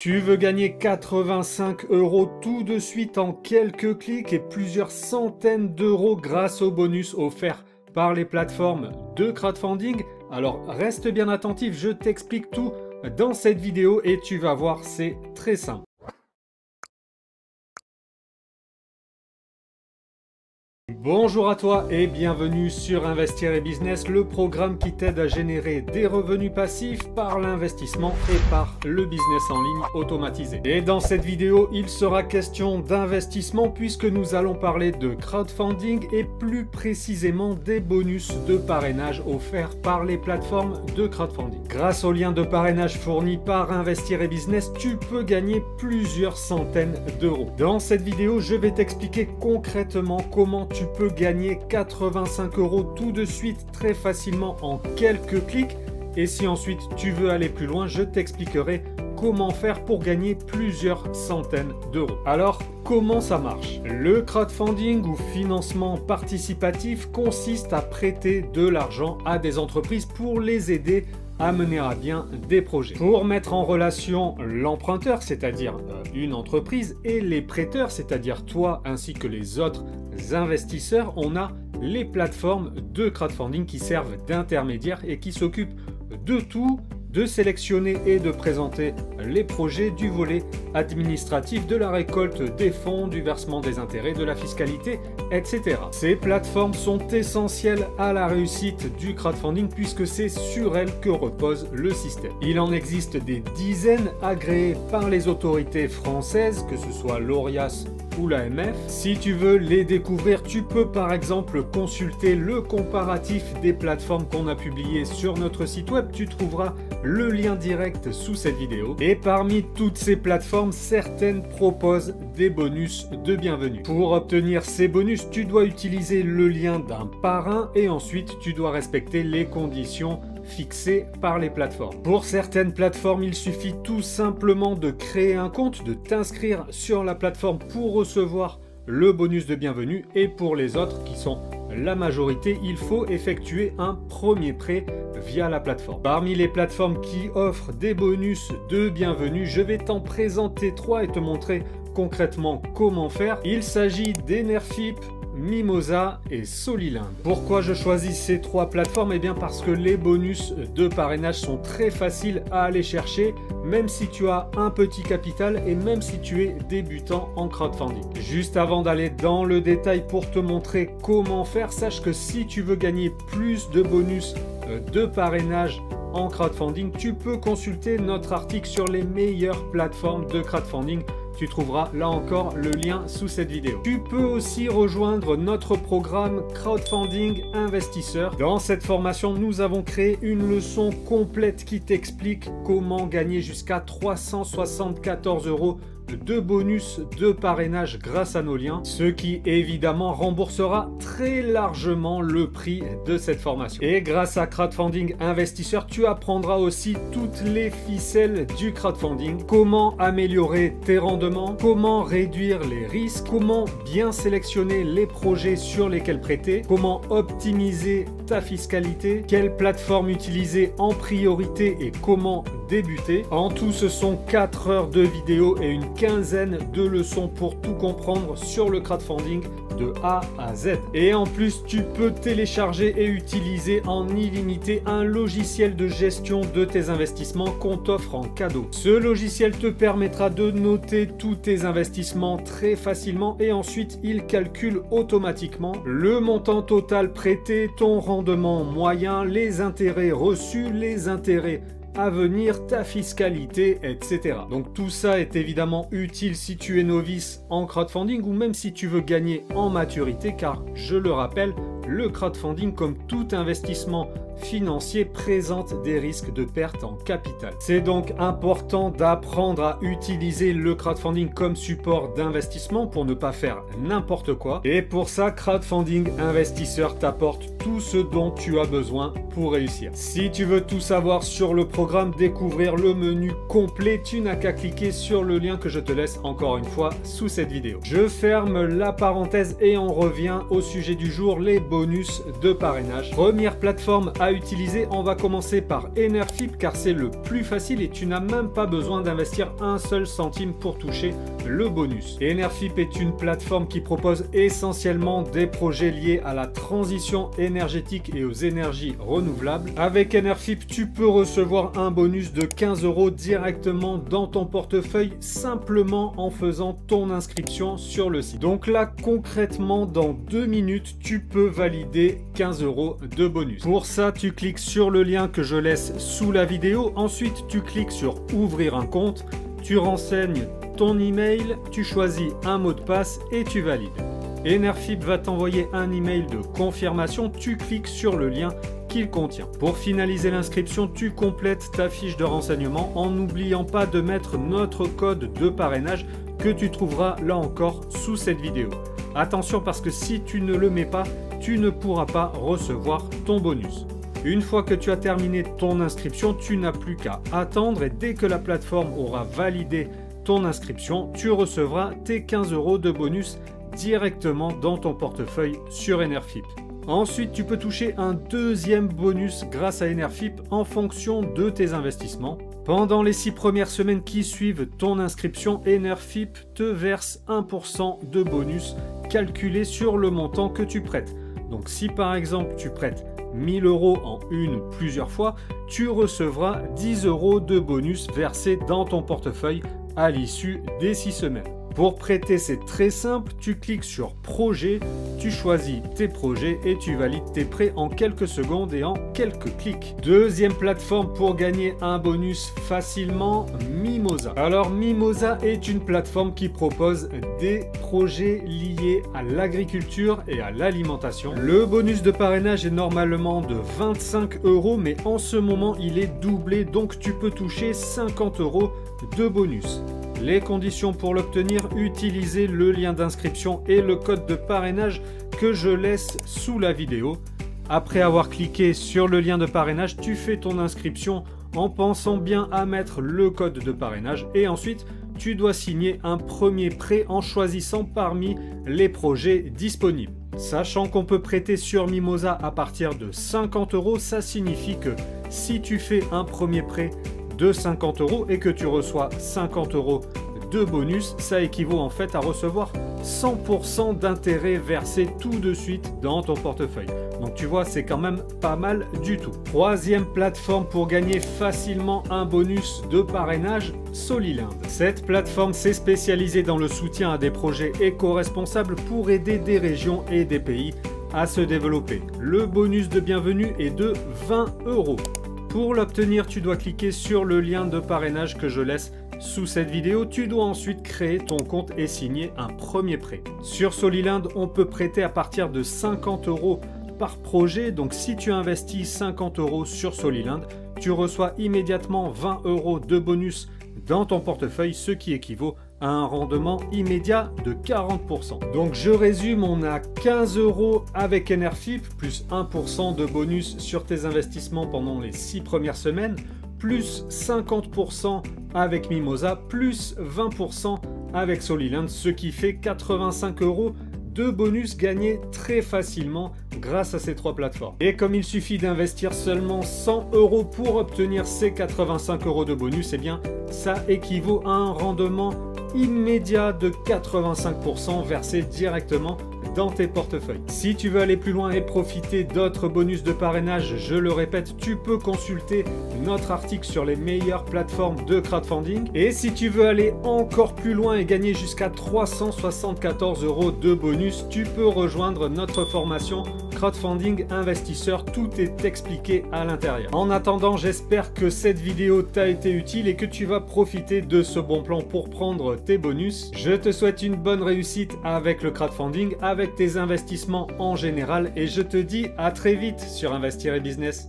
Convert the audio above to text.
Tu veux gagner 85 € tout de suite en quelques clics et plusieurs centaines d'euros grâce aux bonus offerts par les plateformes de crowdfunding? Alors reste bien attentif, je t'explique tout dans cette vidéo et tu vas voir, c'est très simple. Bonjour à toi et bienvenue sur Investir et Business, le programme qui t'aide à générer des revenus passifs par l'investissement et par le business en ligne automatisé. Et dans cette vidéo, il sera question d'investissement puisque nous allons parler de crowdfunding et plus précisément des bonus de parrainage offerts par les plateformes de crowdfunding. Grâce au lien de parrainage fourni par Investir et Business, tu peux gagner plusieurs centaines d'euros. Dans cette vidéo, je vais t'expliquer concrètement comment tu peux gagner 85 € tout de suite très facilement en quelques clics. Et si ensuite tu veux aller plus loin, je t'expliquerai comment faire pour gagner plusieurs centaines d'euros. Alors, comment ça marche? Le crowdfunding ou financement participatif consiste à prêter de l'argent à des entreprises pour les aider à mener à bien des projets. Pour mettre en relation l'emprunteur, c'est-à-dire une entreprise, et les prêteurs, c'est-à-dire toi ainsi que les autres investisseurs, on a les plateformes de crowdfunding qui servent d'intermédiaires et qui s'occupent de tout, de sélectionner et de présenter les projets, du volet administratif, de la récolte des fonds, du versement des intérêts, de la fiscalité, etc. Ces plateformes sont essentielles à la réussite du crowdfunding puisque c'est sur elles que repose le système. Il en existe des dizaines agréées par les autorités françaises, que ce soit l'ORIAS ou l'AMF. Si tu veux les découvrir, tu peux par exemple consulter le comparatif des plateformes qu'on a publiées sur notre site web. Tu trouveras le lien direct sous cette vidéo. Et parmi toutes ces plateformes, certaines proposent des bonus de bienvenue. Pour obtenir ces bonus, tu dois utiliser le lien d'un parrain et ensuite tu dois respecter les conditions fixées par les plateformes. Pour certaines plateformes, il suffit tout simplement de créer un compte, de t'inscrire sur la plateforme pour recevoir le bonus de bienvenue, et pour les autres qui sont la majorité, il faut effectuer un premier prêt via la plateforme. Parmi les plateformes qui offrent des bonus de bienvenue, je vais t'en présenter 3 et te montrer concrètement comment faire. Il s'agit d'Enerfip, Mimosa et Soliland. Pourquoi je choisis ces 3 plateformes? Eh bien parce que les bonus de parrainage sont très faciles à aller chercher, même si tu as un petit capital et même si tu es débutant en crowdfunding. Juste avant d'aller dans le détail pour te montrer comment faire, sache que si tu veux gagner plus de bonus de parrainage en crowdfunding, tu peux consulter notre article sur les meilleures plateformes de crowdfunding. Tu trouveras là encore le lien sous cette vidéo. Tu peux aussi rejoindre notre programme Crowdfunding Investisseur. Dans cette formation, nous avons créé une leçon complète qui t'explique comment gagner jusqu'à 374 € de bonus de parrainage grâce à nos liens, ce qui évidemment remboursera très largement le prix de cette formation. Et grâce à Crowdfunding Investisseur, tu apprendras aussi toutes les ficelles du crowdfunding, comment améliorer tes rendements, comment réduire les risques, comment bien sélectionner les projets sur lesquels prêter, comment optimiser ta fiscalité, quelle plateforme utiliser en priorité et comment débuter. En tout, ce sont 4 heures de vidéo et une quinzaine de leçons pour tout comprendre sur le crowdfunding de A à Z. Et en plus, tu peux télécharger et utiliser en illimité un logiciel de gestion de tes investissements qu'on t'offre en cadeau. Ce logiciel te permettra de noter tous tes investissements très facilement et ensuite il calcule automatiquement le montant total prêté, ton rendement moyen, les intérêts reçus, les intérêts à venir, ta fiscalité, etc. Donc tout ça est évidemment utile si tu es novice en crowdfunding ou même si tu veux gagner en maturité, car je le rappelle, le crowdfunding, comme tout investissement financier, présente des risques de perte en capital. C'est donc important d'apprendre à utiliser le crowdfunding comme support d'investissement pour ne pas faire n'importe quoi. Et pour ça, Crowdfunding Investisseur t'apporte tout ce dont tu as besoin pour réussir. Si tu veux tout savoir sur le programme, découvrir le menu complet, tu n'as qu'à cliquer sur le lien que je te laisse encore une fois sous cette vidéo. Je ferme la parenthèse et on revient au sujet du jour, les bonus de parrainage. Première plateforme à à utiliser. On va commencer par Enerfip car c'est le plus facile et tu n'as même pas besoin d'investir un seul centime pour toucher le bonus. Enerfip est une plateforme qui propose essentiellement des projets liés à la transition énergétique et aux énergies renouvelables. Avec Enerfip, tu peux recevoir un bonus de 15 € directement dans ton portefeuille simplement en faisant ton inscription sur le site. Donc là, concrètement, dans 2 minutes, tu peux valider 15 € de bonus. Pour ça, tu cliques sur le lien que je laisse sous la vidéo. Ensuite, tu cliques sur ouvrir un compte. Tu renseignes ton email, tu choisis un mot de passe et tu valides. Enerfip va t'envoyer un email de confirmation. Tu cliques sur le lien qu'il contient. Pour finaliser l'inscription, tu complètes ta fiche de renseignement en n'oubliant pas de mettre notre code de parrainage que tu trouveras là encore sous cette vidéo. Attention parce que si tu ne le mets pas, tu ne pourras pas recevoir ton bonus. Une fois que tu as terminé ton inscription, tu n'as plus qu'à attendre et dès que la plateforme aura validé ton inscription, tu recevras tes 15 € de bonus directement dans ton portefeuille sur Enerfip. Ensuite, tu peux toucher un deuxième bonus grâce à Enerfip en fonction de tes investissements. Pendant les 6 premières semaines qui suivent ton inscription, Enerfip te verse 1% de bonus calculé sur le montant que tu prêtes. Donc si par exemple tu prêtes 1000 € en une ou plusieurs fois, tu recevras 10 € de bonus versés dans ton portefeuille à l'issue des 6 semaines. Pour prêter, c'est très simple, tu cliques sur projet, tu choisis tes projets et tu valides tes prêts en quelques secondes et en quelques clics. Deuxième plateforme pour gagner un bonus facilement, Mimosa. Alors Mimosa est une plateforme qui propose des projets liés à l'agriculture et à l'alimentation. Le bonus de parrainage est normalement de 25 € mais en ce moment il est doublé donc tu peux toucher 50 € de bonus. Les conditions pour l'obtenir, utilisez le lien d'inscription et le code de parrainage que je laisse sous la vidéo. Après avoir cliqué sur le lien de parrainage, tu fais ton inscription en pensant bien à mettre le code de parrainage et ensuite tu dois signer un premier prêt en choisissant parmi les projets disponibles. Sachant qu'on peut prêter sur Mimosa à partir de 50 €, ça signifie que si tu fais un premier prêt de 50 € et que tu reçois 50 € de bonus, ça équivaut en fait à recevoir 100% d'intérêt versé tout de suite dans ton portefeuille. Donc tu vois, c'est quand même pas mal du tout. Troisième plateforme pour gagner facilement un bonus de parrainage, Soliland. Cette plateforme s'est spécialisée dans le soutien à des projets éco-responsables pour aider des régions et des pays à se développer. Le bonus de bienvenue est de 20 €. Pour l'obtenir, tu dois cliquer sur le lien de parrainage que je laisse sous cette vidéo. Tu dois ensuite créer ton compte et signer un premier prêt. Sur Soliland, on peut prêter à partir de 50 € par projet. Donc si tu investis 50 € sur Soliland, tu reçois immédiatement 20 € de bonus dans ton portefeuille, ce qui équivaut à un rendement immédiat de 40%. Donc je résume, on a 15 € avec Enerfip, plus 1% de bonus sur tes investissements pendant les 6 premières semaines, plus 50% avec Mimosa, plus 20% avec Soliland, ce qui fait 85 € de bonus gagnés très facilement grâce à ces 3 plateformes. Et comme il suffit d'investir seulement 100 € pour obtenir ces 85 € de bonus, eh bien ça équivaut à un rendement immédiat de 85% versé directement dans tes portefeuilles. Si tu veux aller plus loin et profiter d'autres bonus de parrainage, je le répète, tu peux consulter notre article sur les meilleures plateformes de crowdfunding. Et si tu veux aller encore plus loin et gagner jusqu'à 374 € de bonus, tu peux rejoindre notre formation Crowdfunding Investisseur. Tout est expliqué à l'intérieur. En attendant, j'espère que cette vidéo t'a été utile et que tu vas profiter de ce bon plan pour prendre tes bonus. Je te souhaite une bonne réussite avec le crowdfunding, avec tes investissements en général et je te dis à très vite sur Investir et Business.